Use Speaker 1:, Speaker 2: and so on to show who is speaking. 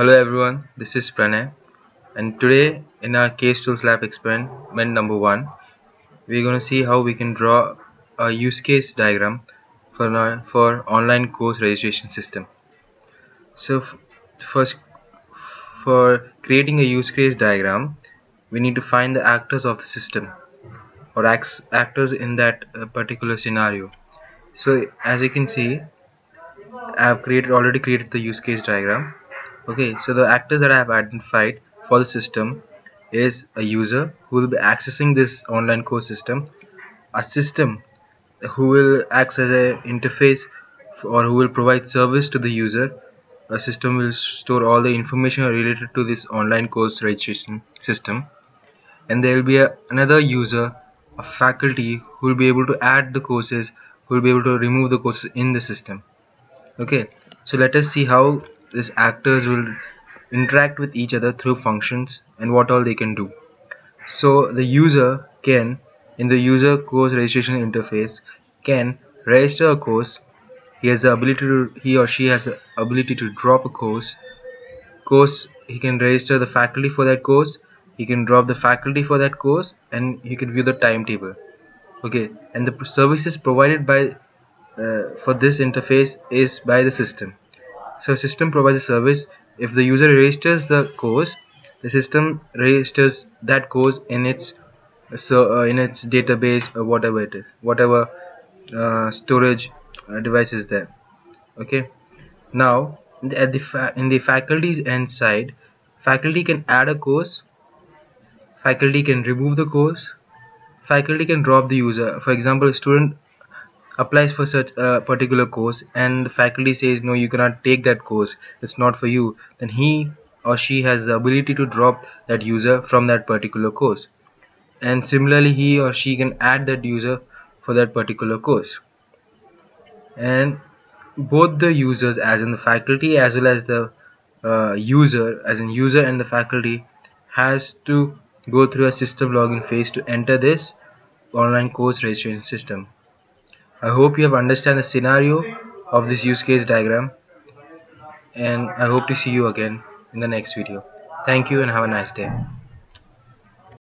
Speaker 1: Hello everyone, this is Pranay, and today in our case tools lab experiment number 1, we're going to see how we can draw a use case diagram for online course registration system. So first, for creating a use case diagram, we need to find the actors of the system or actors in that particular scenario. So as you can see, I've already created the use case diagram. Okay, so the actors that I have identified for the system is a user who will be accessing this online course system, a system who will act as an interface or who will provide service to the user. A system will store all the information related to this online course registration system, and there will be another user, a faculty, who will be able to add the courses, who will be able to remove the courses in the system. Okay, so let us see how these actors will interact with each other through functions and what all they can do. So the user can, in the user course registration interface, can register a course. He or she has the ability to drop a course. He can register the faculty for that course, he can drop the faculty for that course, and he can view the timetable. Okay, and the services provided by for this interface is by the system. So system provides a service. If the user registers the course, the system registers that course in its in its database or whatever it is, whatever storage device is there. Okay. Now in the faculty's end side, faculty can add a course, faculty can remove the course, faculty can drop the user. For example, a student applies for such a particular course and the faculty says no, you cannot take that course, it's not for you, then he or she has the ability to drop that user from that particular course, and similarly he or she can add that user for that particular course. And both the users, as in the faculty as well as the user, as in user and the faculty, has to go through a system login phase to enter this online course registration system. I hope you have understand the scenario of this use case diagram, and I hope to see you again in the next video. Thank you and have a nice day.